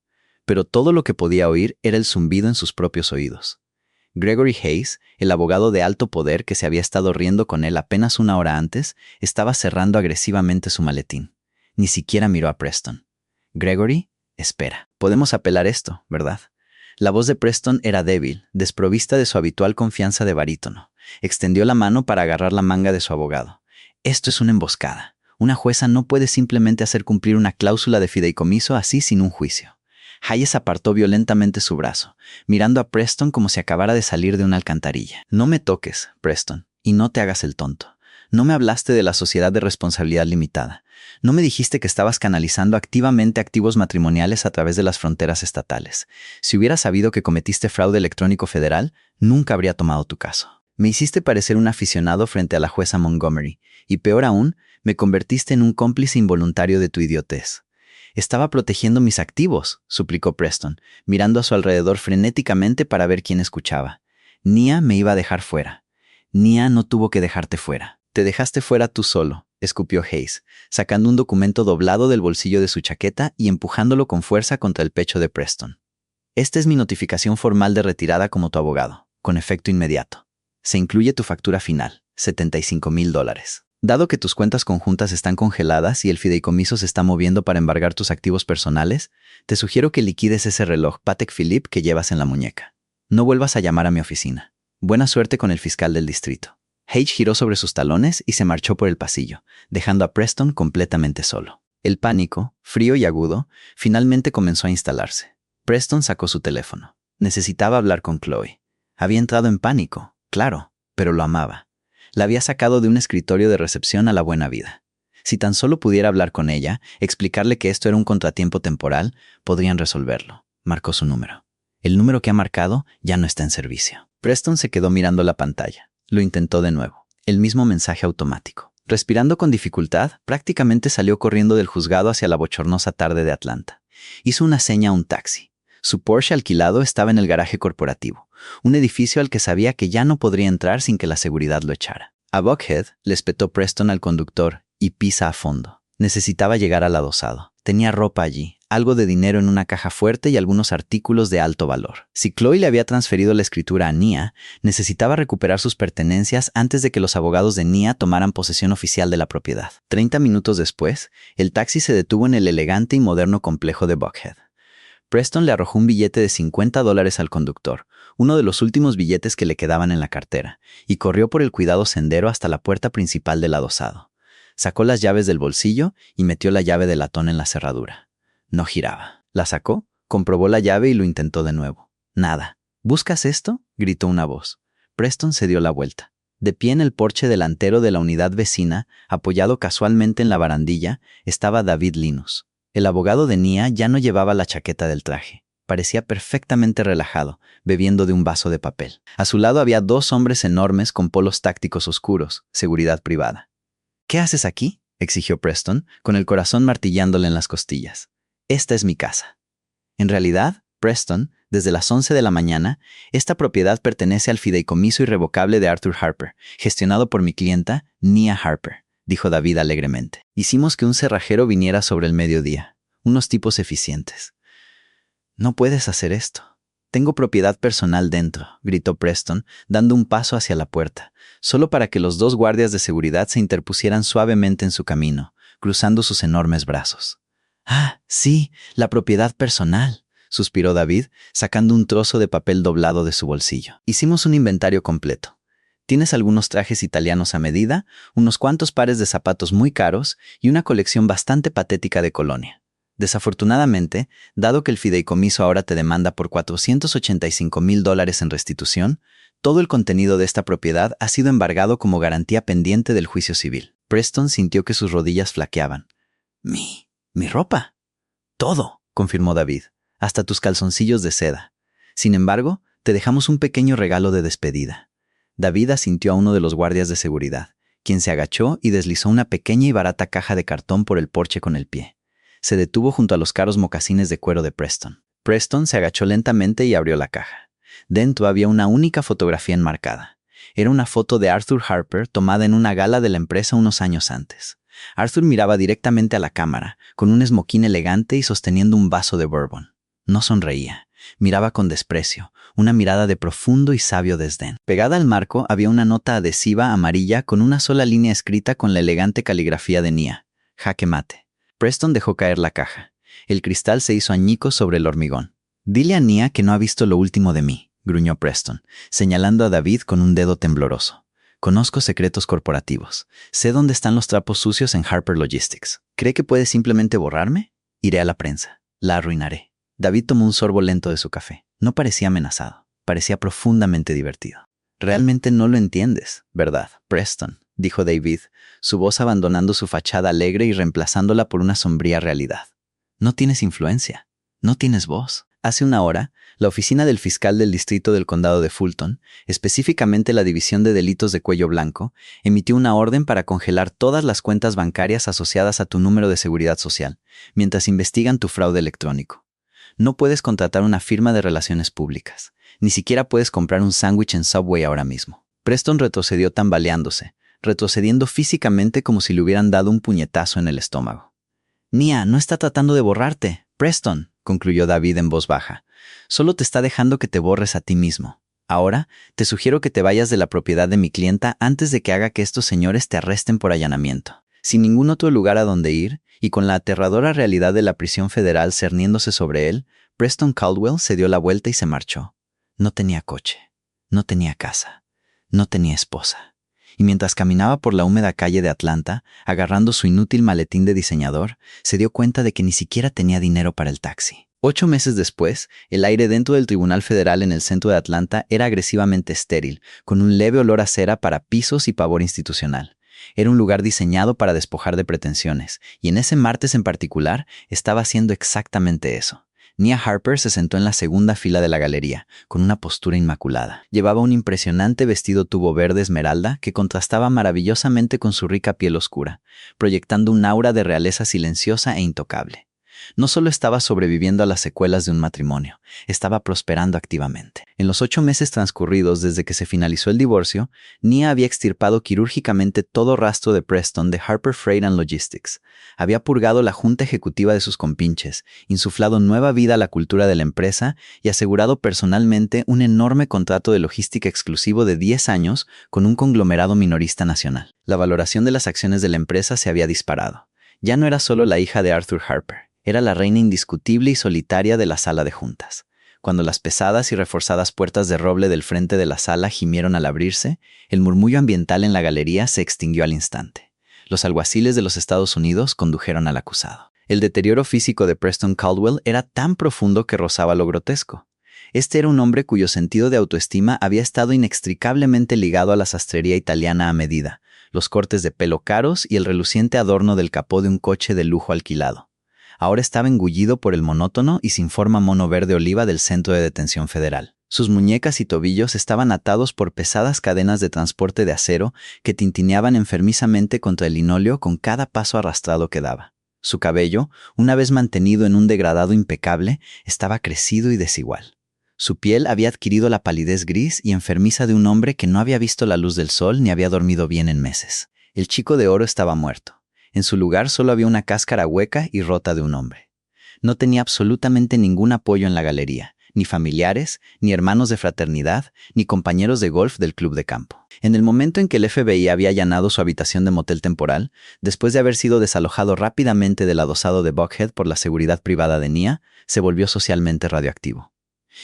A: Pero todo lo que podía oír era el zumbido en sus propios oídos. Gregory Hayes, el abogado de alto poder que se había estado riendo con él apenas una hora antes, estaba cerrando agresivamente su maletín. Ni siquiera miró a Preston. Gregory, espera. Podemos apelar esto, ¿verdad? La voz de Preston era débil, desprovista de su habitual confianza de barítono. Extendió la mano para agarrar la manga de su abogado. Esto es una emboscada. Una jueza no puede simplemente hacer cumplir una cláusula de fideicomiso así sin un juicio. Hayes apartó violentamente su brazo, mirando a Preston como si acabara de salir de una alcantarilla. No me toques, Preston, y no te hagas el tonto. No me hablaste de la sociedad de responsabilidad limitada. No me dijiste que estabas canalizando activamente activos matrimoniales a través de las fronteras estatales. Si hubiera sabido que cometiste fraude electrónico federal, nunca habría tomado tu caso. Me hiciste parecer un aficionado frente a la jueza Montgomery, y peor aún, me convertiste en un cómplice involuntario de tu idiotez. Estaba protegiendo mis activos, suplicó Preston, mirando a su alrededor frenéticamente para ver quién escuchaba. Nia me iba a dejar fuera. Nia no tuvo que dejarte fuera. Te dejaste fuera tú solo, escupió Hayes, sacando un documento doblado del bolsillo de su chaqueta y empujándolo con fuerza contra el pecho de Preston. Esta es mi notificación formal de retirada como tu abogado, con efecto inmediato. Se incluye tu factura final, $75,000. Dado que tus cuentas conjuntas están congeladas y el fideicomiso se está moviendo para embargar tus activos personales, te sugiero que liquides ese reloj Patek Philippe que llevas en la muñeca. No vuelvas a llamar a mi oficina. Buena suerte con el fiscal del distrito. Hayes giró sobre sus talones y se marchó por el pasillo, dejando a Preston completamente solo. El pánico, frío y agudo, finalmente comenzó a instalarse. Preston sacó su teléfono. Necesitaba hablar con Chloe. Había entrado en pánico, claro, pero lo amaba. La había sacado de un escritorio de recepción a la buena vida. Si tan solo pudiera hablar con ella, explicarle que esto era un contratiempo temporal, podrían resolverlo. Marcó su número. El número que ha marcado ya no está en servicio. Preston se quedó mirando la pantalla. Lo intentó de nuevo. El mismo mensaje automático. Respirando con dificultad, prácticamente salió corriendo del juzgado hacia la bochornosa tarde de Atlanta. Hizo una seña a un taxi. Su Porsche alquilado estaba en el garaje corporativo, un edificio al que sabía que ya no podría entrar sin que la seguridad lo echara. A Buckhead, le espetó Preston al conductor, y pisa a fondo. Necesitaba llegar al adosado. Tenía ropa allí, algo de dinero en una caja fuerte y algunos artículos de alto valor. Si Chloe le había transferido la escritura a Nia, necesitaba recuperar sus pertenencias antes de que los abogados de Nia tomaran posesión oficial de la propiedad. 30 minutos después, el taxi se detuvo en el elegante y moderno complejo de Buckhead. Preston le arrojó un billete de $50 al conductor, uno de los últimos billetes que le quedaban en la cartera, y corrió por el cuidado sendero hasta la puerta principal del adosado. Sacó las llaves del bolsillo y metió la llave de latón en la cerradura. No giraba. La sacó, comprobó la llave y lo intentó de nuevo. Nada. ¿Buscas esto?, gritó una voz. Preston se dio la vuelta. De pie en el porche delantero de la unidad vecina, apoyado casualmente en la barandilla, estaba David Linus. El abogado de Nia ya no llevaba la chaqueta del traje. Parecía perfectamente relajado, bebiendo de un vaso de papel. A su lado había dos hombres enormes con polos tácticos oscuros, seguridad privada. ¿Qué haces aquí?, exigió Preston, con el corazón martillándole en las costillas. Esta es mi casa. En realidad, Preston, desde las 11 de la mañana, esta propiedad pertenece al fideicomiso irrevocable de Arthur Harper, gestionado por mi clienta, Nia Harper, dijo David alegremente. Hicimos que un cerrajero viniera sobre el mediodía. Unos tipos eficientes. No puedes hacer esto. Tengo propiedad personal dentro, gritó Preston, dando un paso hacia la puerta, solo para que los dos guardias de seguridad se interpusieran suavemente en su camino, cruzando sus enormes brazos. Ah, sí, la propiedad personal, suspiró David, sacando un trozo de papel doblado de su bolsillo. Hicimos un inventario completo. Tienes algunos trajes italianos a medida, unos cuantos pares de zapatos muy caros y una colección bastante patética de colonia. Desafortunadamente, dado que el fideicomiso ahora te demanda por $485,000 en restitución, todo el contenido de esta propiedad ha sido embargado como garantía pendiente del juicio civil. Preston sintió que sus rodillas flaqueaban. Mi ropa. Todo, confirmó David, hasta tus calzoncillos de seda. Sin embargo, te dejamos un pequeño regalo de despedida. David asintió a uno de los guardias de seguridad, quien se agachó y deslizó una pequeña y barata caja de cartón por el porche con el pie. Se detuvo junto a los caros mocasines de cuero de Preston. Preston se agachó lentamente y abrió la caja. Dentro había una única fotografía enmarcada. Era una foto de Arthur Harper tomada en una gala de la empresa unos años antes. Arthur miraba directamente a la cámara, con un esmoquín elegante y sosteniendo un vaso de bourbon. No sonreía. Miraba con desprecio, una mirada de profundo y sabio desdén. Pegada al marco había una nota adhesiva amarilla con una sola línea escrita con la elegante caligrafía de Nia. Jaque mate. Preston dejó caer la caja. El cristal se hizo añicos sobre el hormigón. «Dile a Nia que no ha visto lo último de mí», gruñó Preston, señalando a David con un dedo tembloroso. «Conozco secretos corporativos. Sé dónde están los trapos sucios en Harper Logistics. ¿Cree que puede simplemente borrarme? Iré a la prensa. La arruinaré». David tomó un sorbo lento de su café. No parecía amenazado. Parecía profundamente divertido. «Realmente no lo entiendes, ¿verdad, Preston?», dijo David, su voz abandonando su fachada alegre y reemplazándola por una sombría realidad. «No tienes influencia. No tienes voz». Hace una hora, la oficina del fiscal del distrito del condado de Fulton, específicamente la División de Delitos de Cuello Blanco, emitió una orden para congelar todas las cuentas bancarias asociadas a tu número de seguridad social, mientras investigan tu fraude electrónico. No puedes contratar una firma de relaciones públicas. Ni siquiera puedes comprar un sándwich en Subway ahora mismo. Preston retrocedió tambaleándose, retrocediendo físicamente como si le hubieran dado un puñetazo en el estómago. «Nia, no está tratando de borrarte, Preston», concluyó David en voz baja. «Solo te está dejando que te borres a ti mismo. Ahora, te sugiero que te vayas de la propiedad de mi clienta antes de que haga que estos señores te arresten por allanamiento». Sin ningún otro lugar a donde ir, y con la aterradora realidad de la prisión federal cerniéndose sobre él, Preston Caldwell se dio la vuelta y se marchó. No tenía coche, no tenía casa, no tenía esposa. Y mientras caminaba por la húmeda calle de Atlanta, agarrando su inútil maletín de diseñador, se dio cuenta de que ni siquiera tenía dinero para el taxi. 8 meses después, el aire dentro del Tribunal Federal en el centro de Atlanta era agresivamente estéril, con un leve olor a cera para pisos y pavor institucional. Era un lugar diseñado para despojar de pretensiones, y en ese martes en particular estaba haciendo exactamente eso. Nia Harper se sentó en la segunda fila de la galería, con una postura inmaculada. Llevaba un impresionante vestido tubo verde esmeralda que contrastaba maravillosamente con su rica piel oscura, proyectando un aura de realeza silenciosa e intocable. No solo estaba sobreviviendo a las secuelas de un matrimonio, estaba prosperando activamente. En los 8 meses transcurridos desde que se finalizó el divorcio, Nia había extirpado quirúrgicamente todo rastro de Preston de Harper Freight and Logistics. Había purgado la junta ejecutiva de sus compinches, insuflado nueva vida a la cultura de la empresa y asegurado personalmente un enorme contrato de logística exclusivo de 10 años con un conglomerado minorista nacional. La valoración de las acciones de la empresa se había disparado. Ya no era solo la hija de Arthur Harper. Era la reina indiscutible y solitaria de la sala de juntas. Cuando las pesadas y reforzadas puertas de roble del frente de la sala gimieron al abrirse, el murmullo ambiental en la galería se extinguió al instante. Los alguaciles de los Estados Unidos condujeron al acusado. El deterioro físico de Preston Caldwell era tan profundo que rozaba lo grotesco. Este era un hombre cuyo sentido de autoestima había estado inextricablemente ligado a la sastrería italiana a medida, los cortes de pelo caros y el reluciente adorno del capó de un coche de lujo alquilado. Ahora estaba engullido por el monótono y sin forma mono verde oliva del Centro de Detención Federal. Sus muñecas y tobillos estaban atados por pesadas cadenas de transporte de acero que tintineaban enfermizamente contra el linóleo con cada paso arrastrado que daba. Su cabello, una vez mantenido en un degradado impecable, estaba crecido y desigual. Su piel había adquirido la palidez gris y enfermiza de un hombre que no había visto la luz del sol ni había dormido bien en meses. El chico de oro estaba muerto. En su lugar solo había una cáscara hueca y rota de un hombre. No tenía absolutamente ningún apoyo en la galería, ni familiares, ni hermanos de fraternidad, ni compañeros de golf del club de campo. En el momento en que el FBI había allanado su habitación de motel temporal, después de haber sido desalojado rápidamente del adosado de Buckhead por la seguridad privada de Nia, se volvió socialmente radioactivo.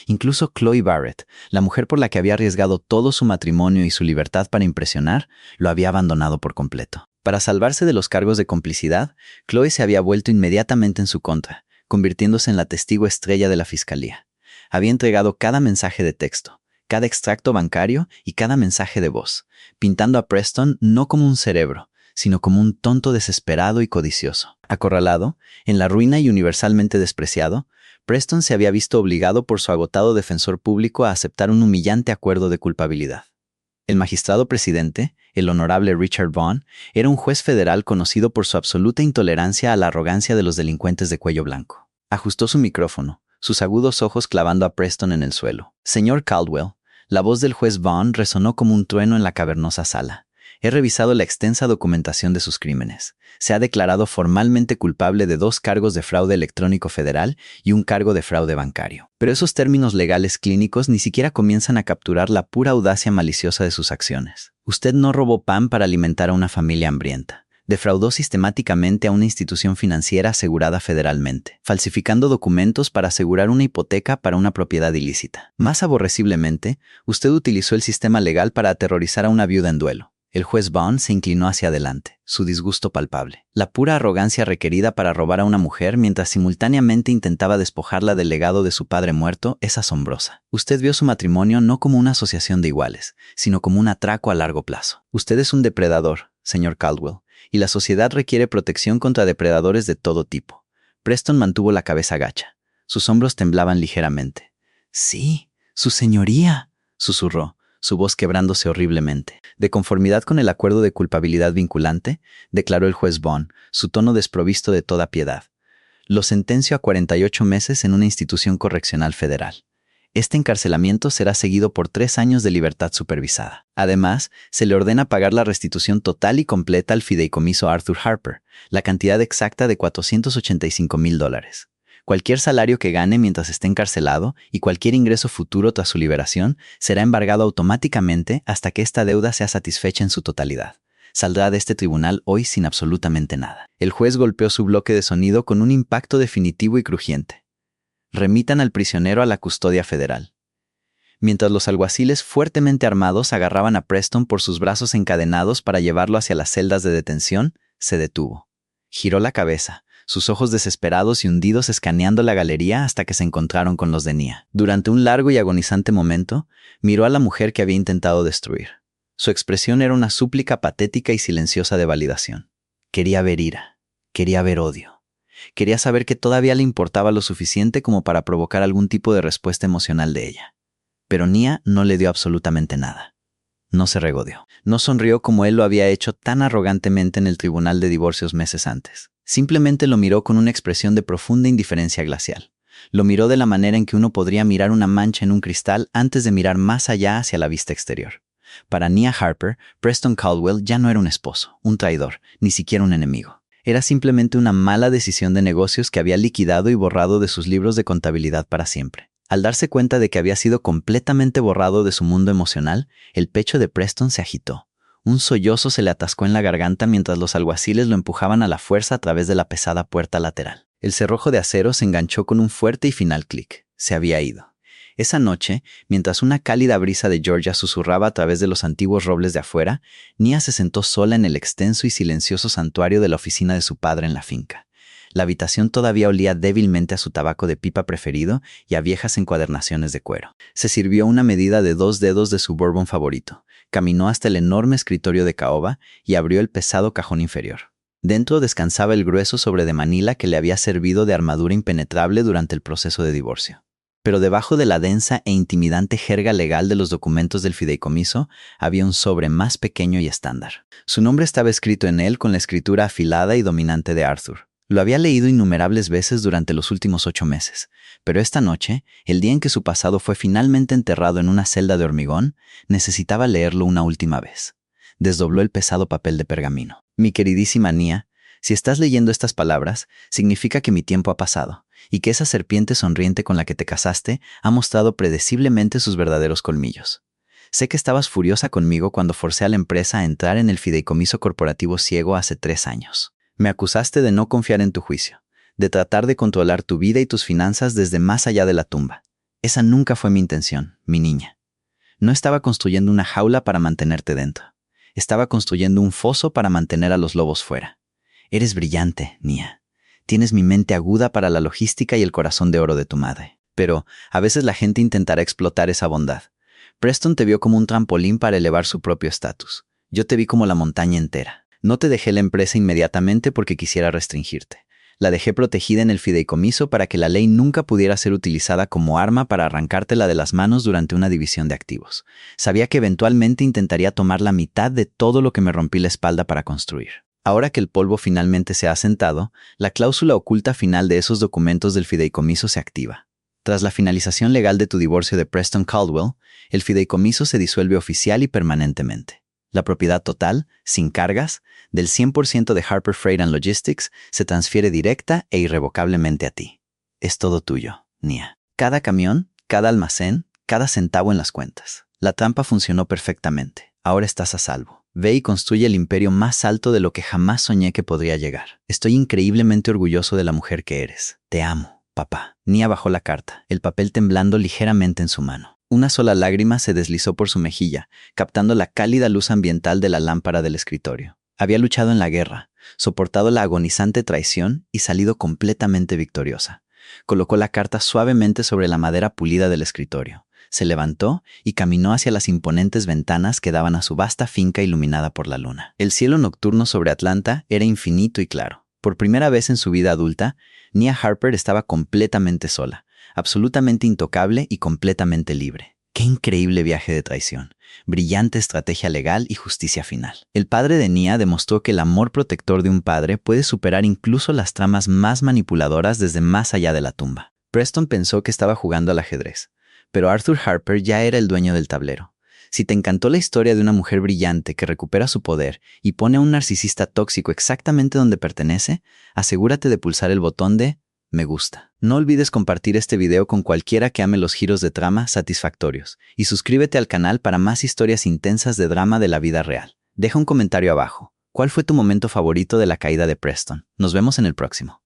A: Incluso Chloe Barrett, la mujer por la que había arriesgado todo su matrimonio y su libertad para impresionar, lo había abandonado por completo. Para salvarse de los cargos de complicidad, Chloe se había vuelto inmediatamente en su contra, convirtiéndose en la testigo estrella de la fiscalía. Había entregado cada mensaje de texto, cada extracto bancario y cada mensaje de voz, pintando a Preston no como un cerebro, sino como un tonto desesperado y codicioso. Acorralado, en la ruina y universalmente despreciado, Preston se había visto obligado por su agotado defensor público a aceptar un humillante acuerdo de culpabilidad. El magistrado presidente, el honorable Richard Vaughn, era un juez federal conocido por su absoluta intolerancia a la arrogancia de los delincuentes de cuello blanco. Ajustó su micrófono, sus agudos ojos clavando a Preston en el suelo. Señor Caldwell, la voz del juez Vaughn resonó como un trueno en la cavernosa sala. He revisado la extensa documentación de sus crímenes. Se ha declarado formalmente culpable de 2 cargos de fraude electrónico federal y un cargo de fraude bancario. Pero esos términos legales clínicos ni siquiera comienzan a capturar la pura audacia maliciosa de sus acciones. Usted no robó pan para alimentar a una familia hambrienta. Defraudó sistemáticamente a una institución financiera asegurada federalmente, falsificando documentos para asegurar una hipoteca para una propiedad ilícita. Más aborreciblemente, usted utilizó el sistema legal para aterrorizar a una viuda en duelo. El juez Vaughn se inclinó hacia adelante, su disgusto palpable. La pura arrogancia requerida para robar a una mujer mientras simultáneamente intentaba despojarla del legado de su padre muerto es asombrosa. Usted vio su matrimonio no como una asociación de iguales, sino como un atraco a largo plazo. Usted es un depredador, señor Caldwell, y la sociedad requiere protección contra depredadores de todo tipo. Preston mantuvo la cabeza gacha. Sus hombros temblaban ligeramente. «Sí, su señoría», susurró, su voz quebrándose horriblemente. De conformidad con el acuerdo de culpabilidad vinculante, declaró el juez Vaughn, su tono desprovisto de toda piedad. Lo sentencio a 48 meses en una institución correccional federal. Este encarcelamiento será seguido por 3 años de libertad supervisada. Además, se le ordena pagar la restitución total y completa al fideicomiso Arthur Harper, la cantidad exacta de $485,000. Cualquier salario que gane mientras esté encarcelado y cualquier ingreso futuro tras su liberación será embargado automáticamente hasta que esta deuda sea satisfecha en su totalidad. Saldrá de este tribunal hoy sin absolutamente nada. El juez golpeó su bloque de sonido con un impacto definitivo y crujiente. Remitan al prisionero a la custodia federal. Mientras los alguaciles fuertemente armados agarraban a Preston por sus brazos encadenados para llevarlo hacia las celdas de detención, se detuvo. Giró la cabeza, sus ojos desesperados y hundidos escaneando la galería hasta que se encontraron con los de Nia. Durante un largo y agonizante momento, miró a la mujer que había intentado destruir. Su expresión era una súplica patética y silenciosa de validación. Quería ver ira, quería ver odio. Quería saber que todavía le importaba lo suficiente como para provocar algún tipo de respuesta emocional de ella. Pero Nia no le dio absolutamente nada. No se regodeó. No sonrió como él lo había hecho tan arrogantemente en el tribunal de divorcios meses antes. Simplemente lo miró con una expresión de profunda indiferencia glacial. Lo miró de la manera en que uno podría mirar una mancha en un cristal antes de mirar más allá hacia la vista exterior. Para Nia Harper, Preston Caldwell ya no era un esposo, un traidor, ni siquiera un enemigo. Era simplemente una mala decisión de negocios que había liquidado y borrado de sus libros de contabilidad para siempre. Al darse cuenta de que había sido completamente borrado de su mundo emocional, el pecho de Preston se agitó. Un sollozo se le atascó en la garganta mientras los alguaciles lo empujaban a la fuerza a través de la pesada puerta lateral. El cerrojo de acero se enganchó con un fuerte y final clic. Se había ido. Esa noche, mientras una cálida brisa de Georgia susurraba a través de los antiguos robles de afuera, Nia se sentó sola en el extenso y silencioso santuario de la oficina de su padre en la finca. La habitación todavía olía débilmente a su tabaco de pipa preferido y a viejas encuadernaciones de cuero. Se sirvió una medida de 2 dedos de su bourbon favorito, caminó hasta el enorme escritorio de caoba y abrió el pesado cajón inferior. Dentro descansaba el grueso sobre de Manila que le había servido de armadura impenetrable durante el proceso de divorcio. Pero debajo de la densa e intimidante jerga legal de los documentos del fideicomiso había un sobre más pequeño y estándar. Su nombre estaba escrito en él con la escritura afilada y dominante de Arthur. Lo había leído innumerables veces durante los últimos 8 meses, pero esta noche, el día en que su pasado fue finalmente enterrado en una celda de hormigón, necesitaba leerlo una última vez. Desdobló el pesado papel de pergamino. Mi queridísima Nia, si estás leyendo estas palabras, significa que mi tiempo ha pasado, y que esa serpiente sonriente con la que te casaste ha mostrado predeciblemente sus verdaderos colmillos. Sé que estabas furiosa conmigo cuando forcé a la empresa a entrar en el fideicomiso corporativo ciego hace 3 años. Me acusaste de no confiar en tu juicio, de tratar de controlar tu vida y tus finanzas desde más allá de la tumba. Esa nunca fue mi intención, mi niña. No estaba construyendo una jaula para mantenerte dentro. Estaba construyendo un foso para mantener a los lobos fuera. Eres brillante, Nia. Tienes mi mente aguda para la logística y el corazón de oro de tu madre. Pero a veces la gente intentará explotar esa bondad. Preston te vio como un trampolín para elevar su propio estatus. Yo te vi como la montaña entera. No te dejé la empresa inmediatamente porque quisiera restringirte. La dejé protegida en el fideicomiso para que la ley nunca pudiera ser utilizada como arma para arrancártela de las manos durante una división de activos. Sabía que eventualmente intentaría tomar la mitad de todo lo que me rompí la espalda para construir. Ahora que el polvo finalmente se ha asentado, la cláusula oculta final de esos documentos del fideicomiso se activa. Tras la finalización legal de tu divorcio de Preston Caldwell, el fideicomiso se disuelve oficial y permanentemente. La propiedad total, sin cargas, del 100% de Harper Freight and Logistics se transfiere directa e irrevocablemente a ti. Es todo tuyo, Nia. Cada camión, cada almacén, cada centavo en las cuentas. La trampa funcionó perfectamente. Ahora estás a salvo. Ve y construye el imperio más alto de lo que jamás soñé que podría llegar. Estoy increíblemente orgulloso de la mujer que eres. Te amo, papá. Nia bajó la carta, el papel temblando ligeramente en su mano. Una sola lágrima se deslizó por su mejilla, captando la cálida luz ambiental de la lámpara del escritorio. Había luchado en la guerra, soportado la agonizante traición y salido completamente victoriosa. Colocó la carta suavemente sobre la madera pulida del escritorio. Se levantó y caminó hacia las imponentes ventanas que daban a su vasta finca iluminada por la luna. El cielo nocturno sobre Atlanta era infinito y claro. Por primera vez en su vida adulta, Nia Harper estaba completamente sola, absolutamente intocable y completamente libre. ¡Qué increíble viaje de traición! Brillante estrategia legal y justicia final. El padre de Nia demostró que el amor protector de un padre puede superar incluso las tramas más manipuladoras desde más allá de la tumba. Preston pensó que estaba jugando al ajedrez, pero Arthur Harper ya era el dueño del tablero. Si te encantó la historia de una mujer brillante que recupera su poder y pone a un narcisista tóxico exactamente donde pertenece, asegúrate de pulsar el botón de me gusta. No olvides compartir este video con cualquiera que ame los giros de trama satisfactorios y suscríbete al canal para más historias intensas de drama de la vida real. Deja un comentario abajo. ¿Cuál fue tu momento favorito de la caída de Preston? Nos vemos en el próximo.